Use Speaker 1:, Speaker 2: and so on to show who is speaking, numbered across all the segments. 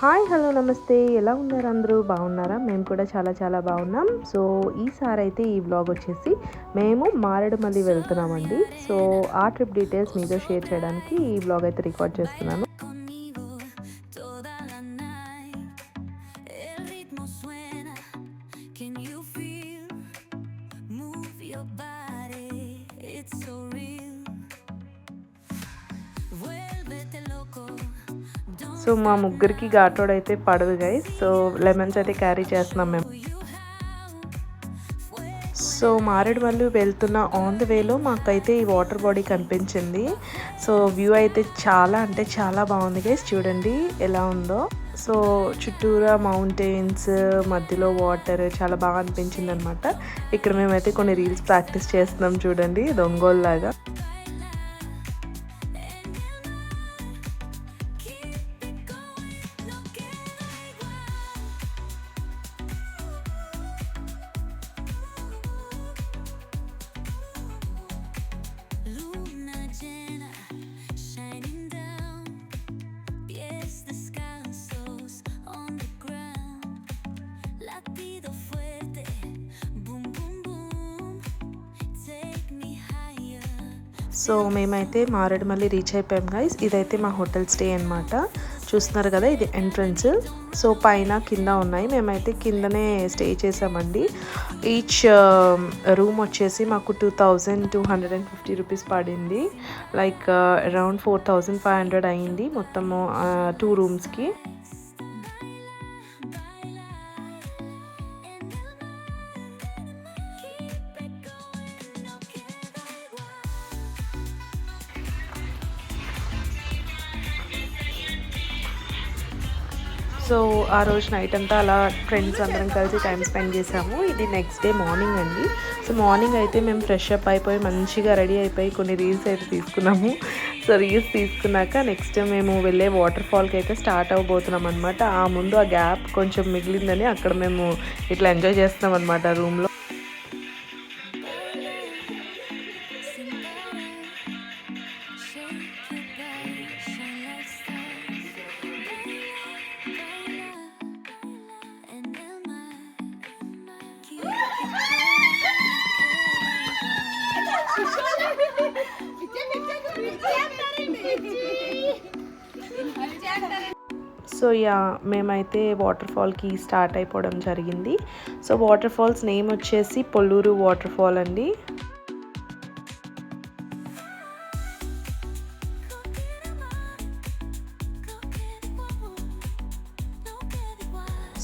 Speaker 1: Hi hello నమస్తే, ఎలా ఉన్నారు అందరూ? బాగున్నారా? మేము కూడా చాలా చాలా బాగున్నాం. సో ఈసారి అయితే ఈ వ్లాగ్ వచ్చేసి మేము మారేడుమల్లి వెళ్తున్నామండి. సో ఆ ట్రిప్ డీటెయిల్స్ మీతో షేర్ చేయడానికి ఈ వ్లాగ్ అయితే రికార్డ్ చేస్తున్నాను. సో మా ముగ్గురికి ఘాటోడ్ అయితే పడదు గైస్. సో లెమన్స్ అయితే క్యారీ చేస్తున్నాం మేము. సో మారేడుమల్లి వెళ్తున్న ఆన్ ద వేలో మాకైతే ఈ వాటర్ బాడీ కనిపించింది. సో వ్యూ అయితే చాలా అంటే చాలా బాగుంది గైస్, చూడండి ఎలా ఉందో. సో చుట్టూరా మౌంటైన్స్, మధ్యలో వాటర్ చాలా బాగా అనిపించింది అనమాట. ఇక్కడ మేమైతే కొన్ని రీల్స్ ప్రాక్టీస్ చేస్తున్నాం, చూడండి దొంగోల్లాగా. సో మేమైతే మారేడుమల్లి రీచ్ అయిపోయాం గైస్. ఇదైతే మా హోటల్ స్టే అనమాట. చూస్తున్నారు కదా, ఇది ఎంట్రన్స్. సో పైన కింద ఉన్నాయి, మేమైతే కిందనే స్టే చేసామండి. ఈచ్ రూమ్ వచ్చేసి మాకు 2250 రూపీస్ పడింది. లైక్ అరౌండ్ 4500 అయింది మొత్తము 2 రూమ్స్కి. సో ఆ రోజు నైట్ అంతా అలా ఫ్రెండ్స్ అందరం కలిసి టైం స్పెండ్ చేసాము. ఇది నెక్స్ట్ డే మార్నింగ్ అండి. సో మార్నింగ్ అయితే మేము ఫ్రెష్ అప్ అయిపోయి మంచిగా రెడీ అయిపోయి కొన్ని రీల్స్ అయితే తీసుకున్నాము. సో రీల్స్ తీసుకున్నాక నెక్స్ట్ మేము వెళ్ళే వాటర్ ఫాల్కి అయితే స్టార్ట్ అవ్వబోతున్నాం అనమాట. ఆ ముందు ఆ గ్యాప్ కొంచెం మిగిలిందని అక్కడ మేము ఇట్లా ఎంజాయ్ చేస్తున్నాం అనమాట రూమ్లో. సో యా మేమైతే వాటర్ ఫాల్కి స్టార్ట్ అయిపోవడం జరిగింది. సో వాటర్ ఫాల్స్ నేమ్ వచ్చేసి పొల్లూరు వాటర్ ఫాల్ అండి.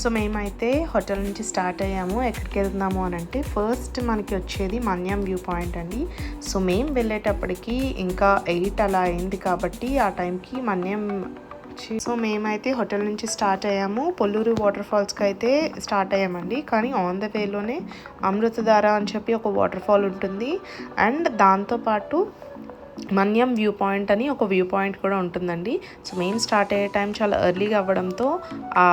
Speaker 1: సో మేమైతే హోటల్ నుంచి స్టార్ట్ అయ్యాము. ఎక్కడికి వెళ్తున్నాము అని అంటే ఫస్ట్ మనకి వచ్చేది మన్యం వ్యూ పాయింట్ అండి. సో మేము వెళ్ళేటప్పటికి ఇంకా 8 అలా అయింది కాబట్టి ఆ టైంకి మన్యం. సో మేమైతే హోటల్ నుంచి స్టార్ట్ అయ్యాము, పొల్లూరు వాటర్ ఫాల్స్కి అయితే స్టార్ట్ అయ్యామండి. కానీ ఆన్ ద వేలోనే అమృతధార అని చెప్పి ఒక వాటర్ ఫాల్ ఉంటుంది. అండ్ దాంతోపాటు మన్యం వ్యూ పాయింట్ అని ఒక వ్యూ పాయింట్ కూడా ఉంటుందండి. సో మేము స్టార్ట్ అయ్యే టైం చాలా ఎర్లీగా అవ్వడంతో ఆ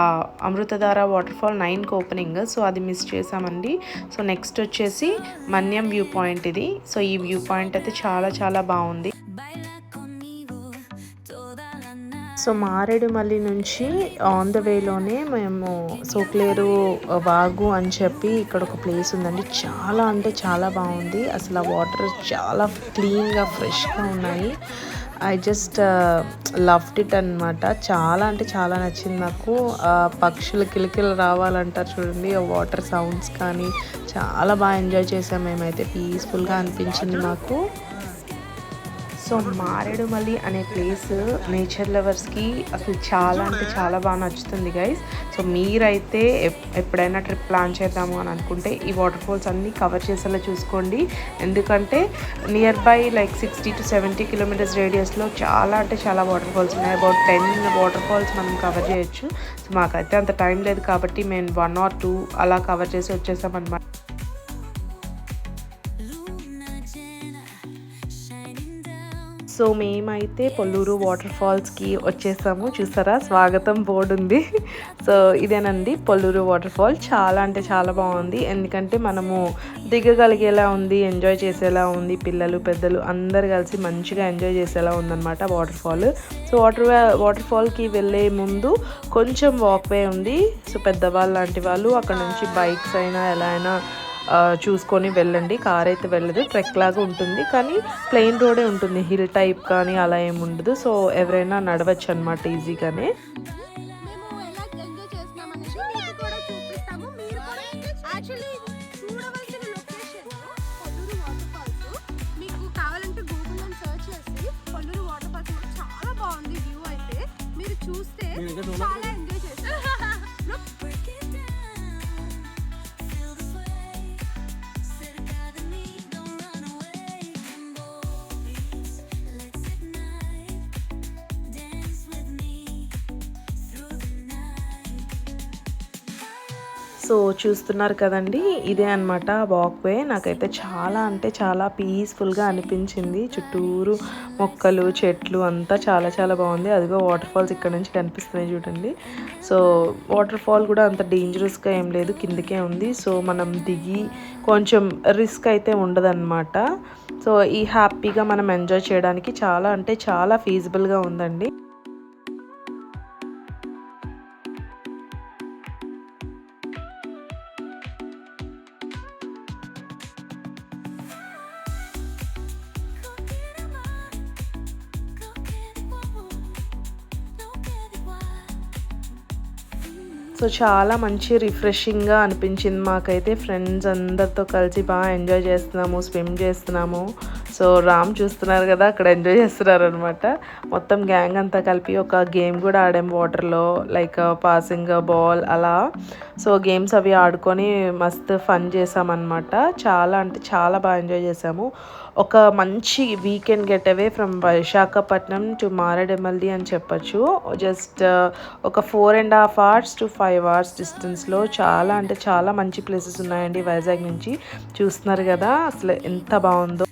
Speaker 1: అమృతధార వాటర్ ఫాల్ 9కి ఓపెనింగ్. సో అది మిస్ చేసామండి. సో నెక్స్ట్ వచ్చేసి మన్యం వ్యూ పాయింట్ ఇది. సో ఈ వ్యూ పాయింట్ అయితే చాలా చాలా బాగుంది. సో మారేడుమల్లి నుంచి ఆన్ ద వేలోనే మేము సోక్లేరు వాగు అని చెప్పి ఇక్కడ ఒక ప్లేస్ ఉందండి. చాలా అంటే చాలా బాగుంది. అసలు ఆ వాటర్ చాలా క్లీన్గా ఫ్రెష్గా ఉన్నాయి. ఐ జస్ట్ లవ్డ్ ఇట్ అనమాట. చాలా అంటే చాలా నచ్చింది నాకు. పక్షులు కిలకిల రావాలంటారు చూడండి, ఆ వాటర్ సౌండ్స్ కానీ చాలా బాగా ఎంజాయ్ చేసాం మేమైతే. పీస్ఫుల్గా అనిపించింది మాకు. సో మారేడుమల్లి అనే ప్లేస్ నేచర్ లవర్స్కి అసలు చాలా అంటే చాలా బాగా నచ్చుతుంది గైస్. సో మీరైతే ఎప్పుడైనా ట్రిప్ ప్లాన్ చేద్దాము అని అనుకుంటే ఈ వాటర్ ఫాల్స్ అన్నీ కవర్ చేసేలా చూసుకోండి. ఎందుకంటే nearby like 60 to 70 kilometres రేడియస్లో చాలా అంటే చాలా వాటర్ ఫాల్స్ ఉన్నాయి. అబౌట్ 10 వాటర్ ఫాల్స్ మనం కవర్ చేయొచ్చు. సో మాకైతే అంత టైం లేదు కాబట్టి మేము 1 or 2 అలా కవర్ చేసి వచ్చేసాం అనమాట. సో మేమైతే పొల్లూరు వాటర్ ఫాల్స్కి వచ్చేసాము. చూసారా స్వాగతం బోర్డు ఉంది. సో ఇదేనండి పొల్లూరు వాటర్ ఫాల్. చాలా అంటే చాలా బాగుంది, ఎందుకంటే మనము దిగగలిగేలా ఉంది, ఎంజాయ్ చేసేలా ఉంది. పిల్లలు పెద్దలు అందరు కలిసి మంచిగా ఎంజాయ్ చేసేలా ఉందన్నమాట వాటర్ ఫాల్. సో వాటర్ ఫాల్కి వెళ్ళే ముందు కొంచెం వాక్వే ఉంది. సో పెద్దవాళ్ళు లాంటి వాళ్ళు అక్కడ నుంచి బైక్స్ అయినా ఎలా అయినా చూసుకొని వెళ్ళండి. కార్ అయితే వెళ్ళదు, ట్రెక్ లాగా ఉంటుంది, కానీ ప్లెయిన్ రోడే ఉంటుంది, హిల్ టైప్ కానీ అలా ఏమి ఉండదు. సో ఎవరైనా నడవచ్చు అనమాట ఈజీగానే.
Speaker 2: చూస్తే చాలా ఎంజాయ్ చేస్తారు.
Speaker 1: సో చూస్తున్నారు కదండి, ఇదే అనమాట వాక్వే. నాకైతే చాలా అంటే చాలా పీస్ఫుల్గా అనిపించింది. చుట్టూరు మొక్కలు చెట్లు అంతా చాలా చాలా బాగుంది. అదిగో వాటర్ ఫాల్స్ ఇక్కడ నుంచి కనిపిస్తున్నాయి చూడండి. సో వాటర్ ఫాల్ కూడా అంత డేంజరస్గా ఏం లేదు, కిందకే ఉంది. సో మనం దిగి కొంచెం రిస్క్ అయితే ఉండదన్నమాట. సో ఈ హ్యాపీగా మనం ఎంజాయ్ చేయడానికి చాలా అంటే చాలా ఫీజిబుల్గా ఉందండి. సో చాలా మంచి రిఫ్రెషింగ్గా అనిపించింది మాకైతే. ఫ్రెండ్స్ అందరితో కలిసి బాగా ఎంజాయ్ చేస్తున్నాము, స్విమ్ చేస్తున్నాము. సో రామ్ చూస్తున్నారు కదా, అక్కడ ఎంజాయ్ చేస్తున్నారు అనమాట. మొత్తం గ్యాంగ్ అంతా కలిపి ఒక గేమ్ కూడా ఆడాము వాటర్లో, లైక్ పాసింగ్ బాల్ అలా. సో గేమ్స్ అవి ఆడుకొని మస్తు ఫన్ చేసామన్నమాట. చాలా అంటే చాలా బాగా ఎంజాయ్ చేసాము. ఒక మంచి weekend get away from Visakhapatnam to Maredumilli అని చెప్పచ్చు. జస్ట్ ఒక 4.5 hours to 5 hours డిస్టెన్స్లో చాలా అంటే చాలా మంచి ప్లేసెస్ ఉన్నాయండి వైజాగ్ నుంచి. చూస్తున్నారు కదా అసలు ఎంత బాగుందో.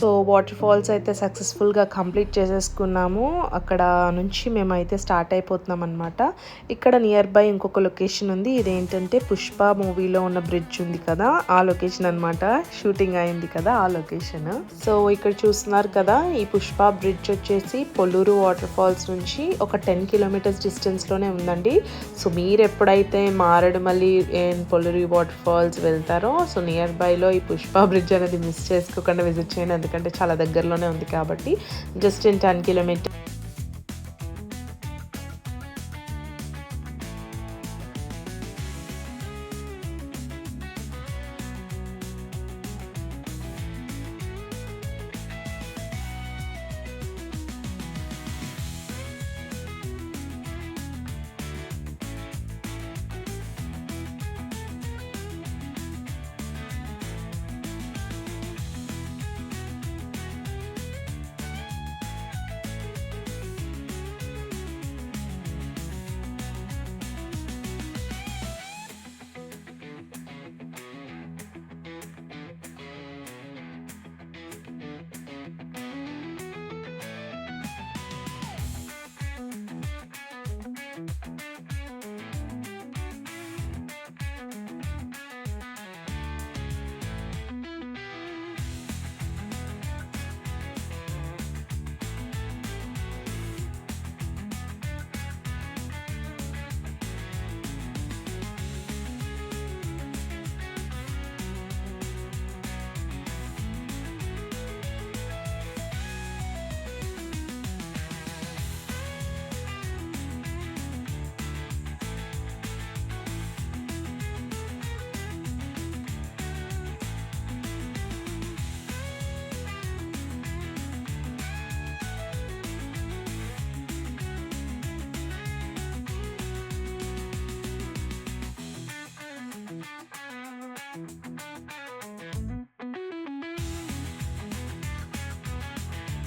Speaker 1: సో వాటర్ ఫాల్స్ అయితే సక్సెస్ఫుల్గా కంప్లీట్ చేసేసుకున్నాము. అక్కడ నుంచి మేమైతే స్టార్ట్ అయిపోతున్నాం అనమాట. ఇక్కడ నియర్ బై ఇంకొక లొకేషన్ ఉంది. ఇదేంటంటే పుష్ప మూవీలో ఉన్న బ్రిడ్జ్ ఉంది కదా, ఆ లొకేషన్ అనమాట. షూటింగ్ అయింది కదా ఆ లొకేషన్. సో ఇక్కడ చూస్తున్నారు కదా, ఈ పుష్ప బ్రిడ్జ్ వచ్చేసి పొల్లూరు వాటర్ ఫాల్స్ నుంచి ఒక 10 kilometers డిస్టెన్స్లోనే ఉందండి. సో మీరు ఎప్పుడైతే Maredumilli and Polluru water falls వెళ్తారో, సో నియర్ బైలో ఈ పుష్ప బ్రిడ్జ్ అనేది మిస్ చేసుకోకుండా విజిట్ చేయండి, ఎందుకంటే చాలా దగ్గరలోనే ఉంది కాబట్టి. Just in 10 kilometers.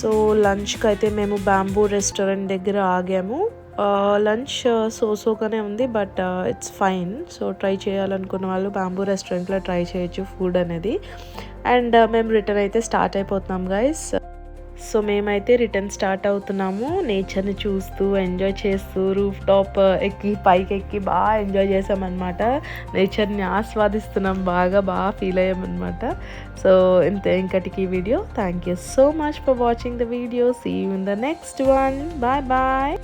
Speaker 1: సో లంచ్కి అయితే మేము బ్యాంబూ రెస్టారెంట్ దగ్గర ఆగాము. లంచ్ సోగానే ఉంది, but it's fine. So try చేయాలనుకున్న వాళ్ళు బ్యాంబూ రెస్టారెంట్లో ట్రై చేయొచ్చు ఫుడ్ అనేది. అండ్ మేము రిటర్న్ అయితే స్టార్ట్ అయిపోతున్నాం గైస్. సో మేమైతే రిటర్న్ స్టార్ట్ అవుతున్నాము. నేచర్ని చూస్తూ ఎంజాయ్ చేస్తూ రూఫ్ టాప్ పైకి ఎక్కి బాగా ఎంజాయ్ చేసామన్నమాట. నేచర్ని ఆస్వాదిస్తున్నాం, బాగా ఫీల్ అయ్యామన్నమాట. సో ఇంతే ఇంకటికి video. Thank you so much for watching the video. See you in the next one. Bye bye.